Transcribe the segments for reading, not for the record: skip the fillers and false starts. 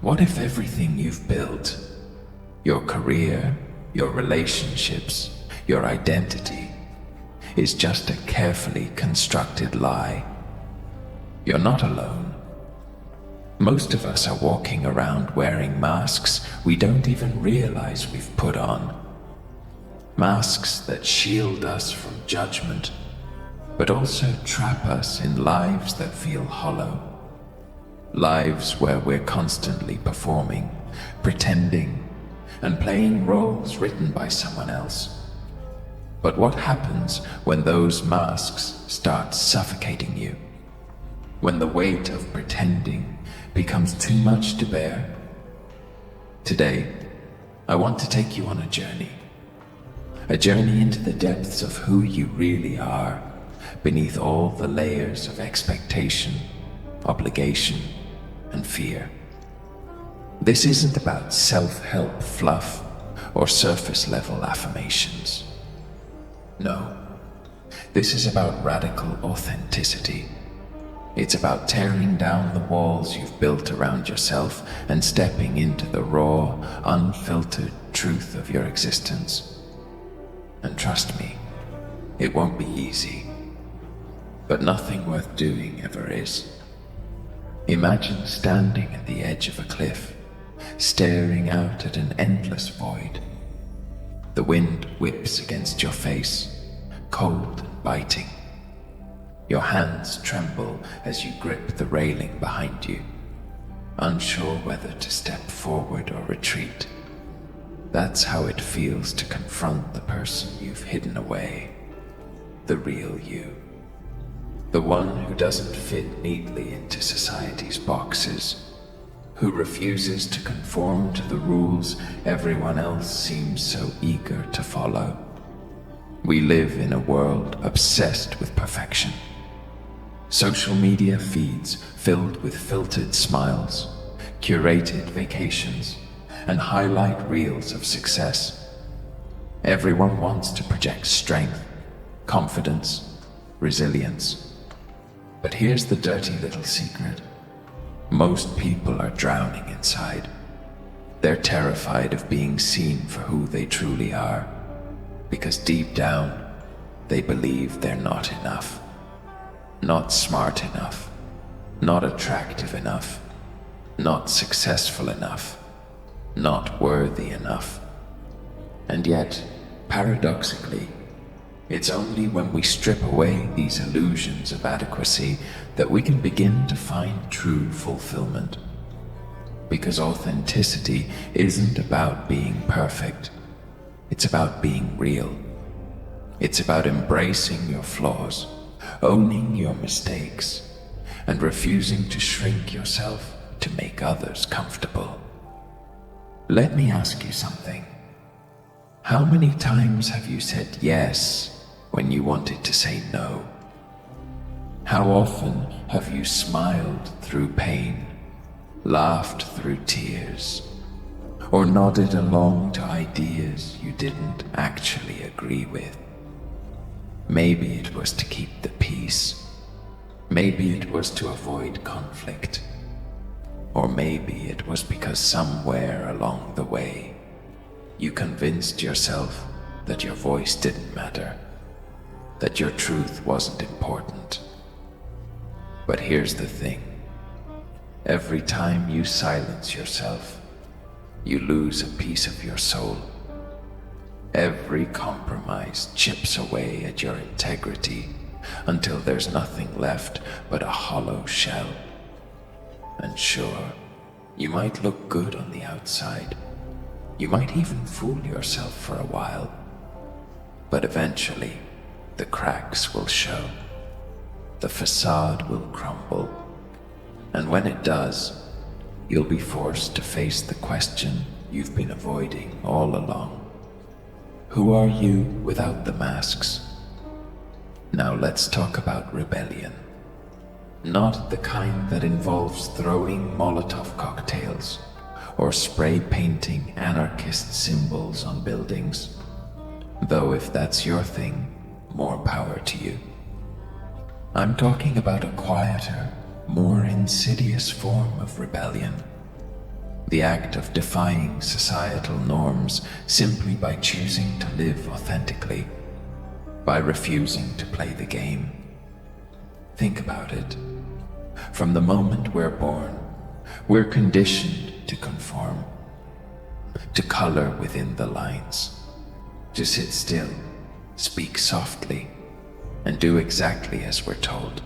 What if everything you've built, your career, your relationships, your identity, is just a carefully constructed lie? You're not alone. Most of us are walking around wearing masks we don't even realize we've put on. Masks that shield us from judgment, but also trap us in lives that feel hollow. Lives where we're constantly performing, pretending, and playing roles written by someone else. But what happens when those masks start suffocating you? When the weight of pretending becomes too much to bear? Today, I want to take you on a journey. A journey into the depths of who you really are, beneath all the layers of expectation, obligation, and fear. This isn't about self-help fluff or surface-level affirmations. No, this is about radical authenticity. It's about tearing down the walls you've built around yourself and stepping into the raw, unfiltered truth of your existence. And trust me, it won't be easy. But nothing worth doing ever is. Imagine standing at the edge of a cliff, staring out at an endless void. The wind whips against your face, cold and biting. Your hands tremble as you grip the railing behind you, unsure whether to step forward or retreat. That's how it feels to confront the person you've hidden away, the real you. The one who doesn't fit neatly into society's boxes, who refuses to conform to the rules everyone else seems so eager to follow. We live in a world obsessed with perfection. Social media feeds filled with filtered smiles, curated vacations, and highlight reels of success. Everyone wants to project strength, confidence, resilience. But here's the dirty little secret. Most people are drowning inside. They're terrified of being seen for who they truly are, because deep down, they believe they're not enough. Not smart enough, not attractive enough, not successful enough, not worthy enough. And yet, paradoxically, it's only when we strip away these illusions of adequacy that we can begin to find true fulfillment. Because authenticity isn't about being perfect. It's about being real. It's about embracing your flaws, owning your mistakes, and refusing to shrink yourself to make others comfortable. Let me ask you something. How many times have you said yes when you wanted to say no? How often have you smiled through pain, laughed through tears, or nodded along to ideas you didn't actually agree with? Maybe it was to keep the peace. Maybe it was to avoid conflict. Or maybe it was because somewhere along the way, you convinced yourself that your voice didn't matter, that your truth wasn't important. But here's the thing. Every time you silence yourself, you lose a piece of your soul. Every compromise chips away at your integrity until there's nothing left but a hollow shell. And sure, you might look good on the outside. You might even fool yourself for a while. But eventually, the cracks will show. The facade will crumble. And when it does, you'll be forced to face the question you've been avoiding all along. Who are you without the masks? Now let's talk about rebellion. Not the kind that involves throwing Molotov cocktails or spray painting anarchist symbols on buildings. Though if that's your thing, more power to you. I'm talking about a quieter, more insidious form of rebellion. the act of defying societal norms simply by choosing to live authentically, by refusing to play the game. Think about it. From the moment we're born, we're conditioned to conform, to color within the lines, to sit still, speak softly, and do exactly as we're told.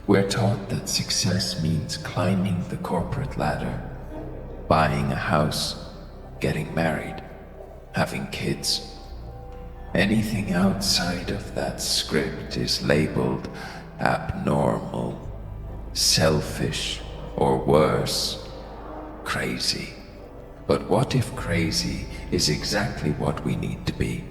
We're taught that success means climbing the corporate ladder, buying a house, getting married, having kids. Anything outside of that script is labeled abnormal, selfish, or worse, crazy. But what if crazy is exactly what we need to be?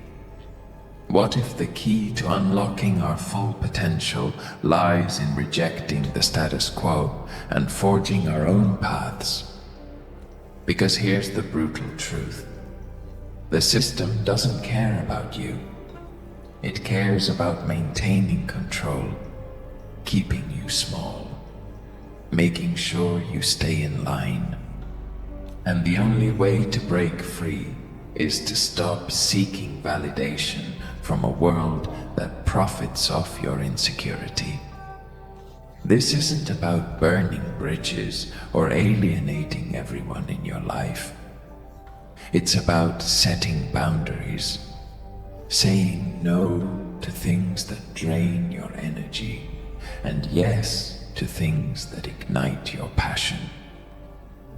What if the key to unlocking our full potential lies in rejecting the status quo and forging our own paths? Because here's the brutal truth. The system doesn't care about you. It cares about maintaining control, keeping you small, making sure you stay in line. And the only way to break free is to stop seeking validation from a world that profits off your insecurity. This isn't about burning bridges or alienating everyone in your life. It's about setting boundaries, saying no to things that drain your energy, and yes to things that ignite your passion.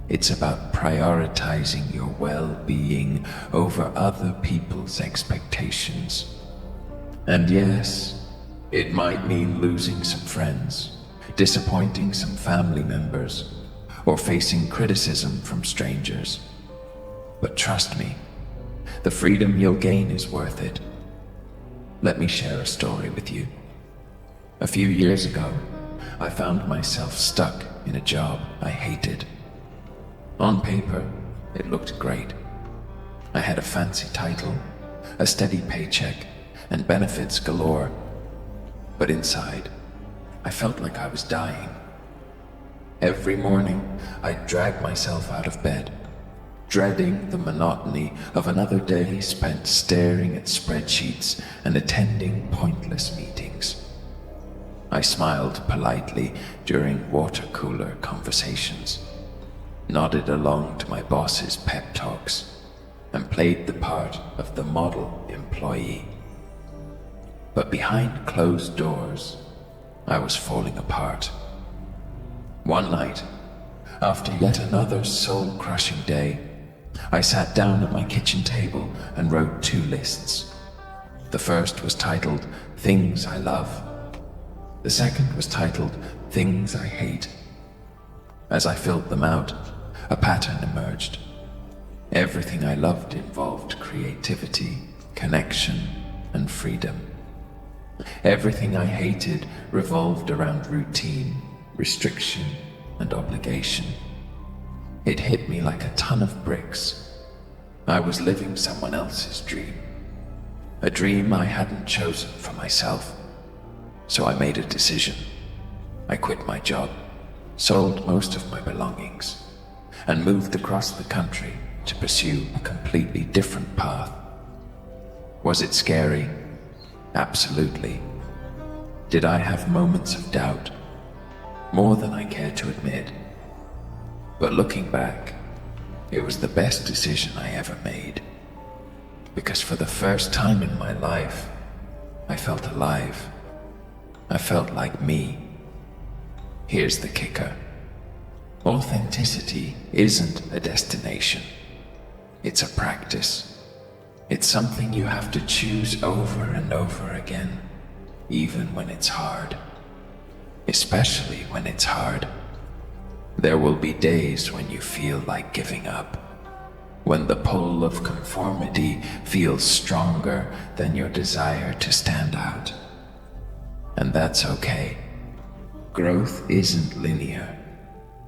It's about prioritizing your well-being over other people's expectations. And yes, it might mean losing some friends, disappointing some family members, or facing criticism from strangers. But trust me, the freedom you'll gain is worth it. Let me share a story with you. A few years ago, I found myself stuck in a job I hated. On paper, it looked great. I had a fancy title, a steady paycheck, and benefits galore. But inside, I felt like I was dying. Every morning, I'd drag myself out of bed, dreading the monotony of another day spent staring at spreadsheets and attending pointless meetings. I smiled politely during water cooler conversations, nodded along to my boss's pep talks, and played the part of the model employee. But behind closed doors, I was falling apart. One night, after yet another soul-crushing day, I sat down at my kitchen table and wrote 2 lists. The first was titled, Things I Love. The second was titled, Things I Hate. As I filled them out, a pattern emerged. Everything I loved involved creativity, connection, and freedom. Everything I hated revolved around routine, restriction, and obligation. It hit me like a ton of bricks. I was living someone else's dream. A dream I hadn't chosen for myself. So I made a decision. I quit my job, sold most of my belongings, and moved across the country to pursue a completely different path. Was it scary? Absolutely. Did I have moments of doubt? More than I care to admit. But looking back, it was the best decision I ever made. Because for the first time in my life, I felt alive. I felt like me. Here's the kicker. Authenticity isn't a destination. It's a practice. It's something you have to choose over and over again, even when it's hard. Especially when it's hard. There will be days when you feel like giving up, when the pull of conformity feels stronger than your desire to stand out. And that's okay. Growth isn't linear.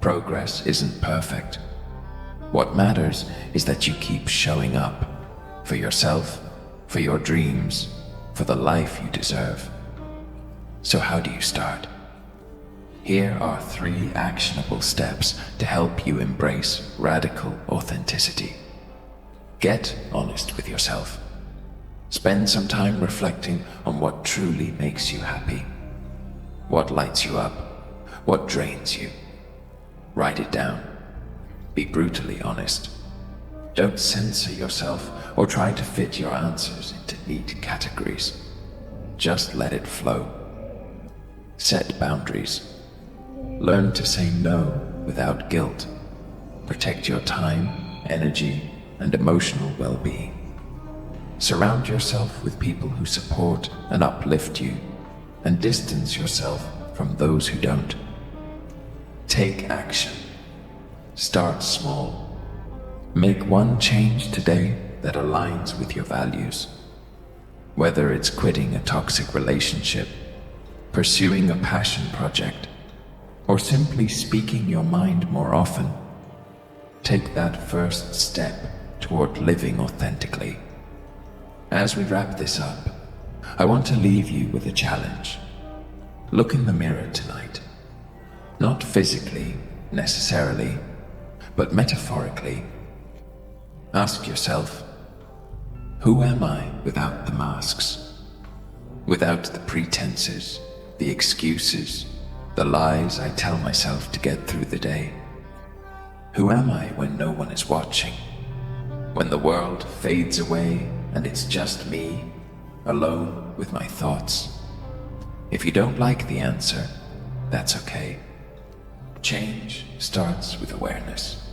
Progress isn't perfect. What matters is that you keep showing up for yourself, for your dreams, for the life you deserve. So how do you start? Here are 3 actionable steps to help you embrace radical authenticity. Get honest with yourself. Spend some time reflecting on what truly makes you happy. What lights you up? What drains you? Write it down. Be brutally honest. Don't censor yourself or try to fit your answers into neat categories. Just let it flow. Set boundaries. Learn to say no without guilt. Protect your time, energy, and emotional well-being. Surround yourself with people who support and uplift you, and distance yourself from those who don't. Take action. Start small. Make one change today that aligns with your values. Whether it's quitting a toxic relationship, pursuing a passion project, or simply speaking your mind more often, take that first step toward living authentically. As we wrap this up, I want to leave you with a challenge. Look in the mirror tonight. Not physically, necessarily, but metaphorically. Ask yourself, who am I without the masks? Without the pretenses, the excuses, the lies I tell myself to get through the day? Who am I when no one is watching? When the world fades away and it's just me, alone with my thoughts? If you don't like the answer, that's okay. Change starts with awareness.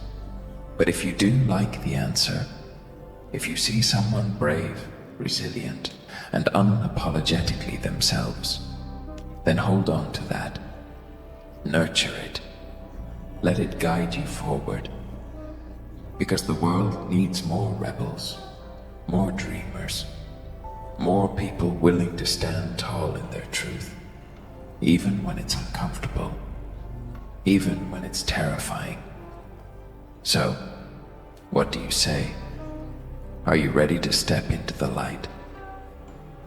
But if you do like the answer, if you see someone brave, resilient, and unapologetically themselves, then hold on to that. Nurture it. Let it guide you forward. Because the world needs more rebels, more dreamers, more people willing to stand tall in their truth, even when it's uncomfortable, even when it's terrifying. So, what do you say? Are you ready to step into the light?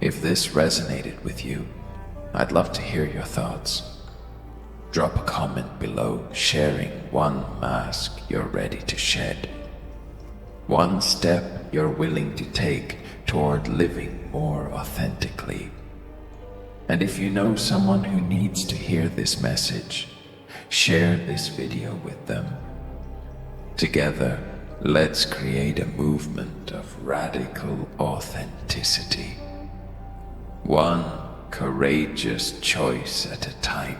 If this resonated with you, I'd love to hear your thoughts. Drop a comment below sharing one mask you're ready to shed. One step you're willing to take toward living more authentically. And if you know someone who needs to hear this message, share this video with them. Together, let's create a movement of radical authenticity. One courageous choice at a time.